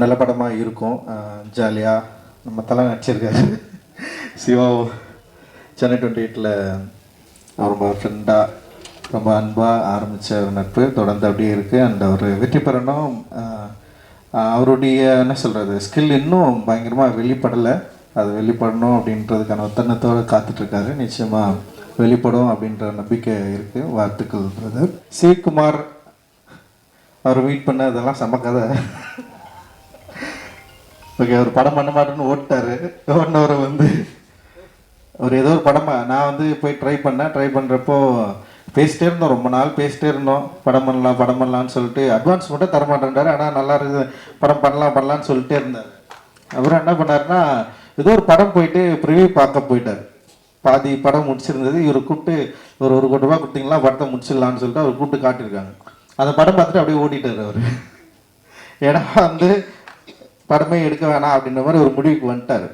நல்ல படமாக இருக்கும். ஜாலியாக நம்ம தலை நடிச்சிருக்காரு. சிவா சென்னை 28ல் ரொம்ப ஃப்ரெண்டாக ரொம்ப அன்பாக ஆரம்பித்த ஒரு நட்பு தொடர்ந்து அப்படியே இருக்குது. அண்ட் அவர் வெற்றி பெறணும். அவருடைய என்ன சொல்கிறது ஸ்கில் இன்னும் பயங்கரமாக வெளிப்படலை. அது வெளிப்படணும் அப்படின்றதுக்கான ஒத்தனத்தோடு காத்துட்ருக்காரு. நிச்சயமாக வெளிப்படும் அப்படின்ற நம்பிக்கை இருக்குது. வாழ்த்துக்கள் பிரதர். சிவகுமார் அவர் மீட் பண்ண அதெல்லாம் செம்ம கதை. ஓகே, அவர் படம் பண்ண மாட்டேன்னு ஓட்டார். ஓடினவர் அவர் ஏதோ ஒரு படமாக நான் போய் ட்ரை பண்ணுறப்போ பேசிட்டே இருந்தோம். ரொம்ப நாள் பேசிட்டே இருந்தோம். படம் பண்ணலான்னு சொல்லிட்டு அட்வான்ஸ் மட்டும் தரமாட்டேன்றாரு. ஆனால் நல்லா இருக்குது, படம் பண்ணலான்னு சொல்லிட்டே இருந்தார். அப்புறம் என்ன பண்ணாருன்னா ஏதோ ஒரு படம் போயிட்டு ப்ரிவியூ பார்க்க போயிட்டார். பாதி படம் முடிச்சிருந்தது. இவர் கூப்பிட்டு ஒரு 1 கோடி ரூபா கொடுத்தீங்களா படத்தை முடிச்சிடலான்னு சொல்லிட்டு அவர் கூப்பிட்டு காட்டியிருக்காங்க. அந்த படம் பார்த்துட்டு அப்படியே ஓடிட்டார் அவர். ஏன்னா படமே எடுக்க வேணாம் அப்படின்ற மாதிரி ஒரு முடிவுக்கு வந்துட்டார்.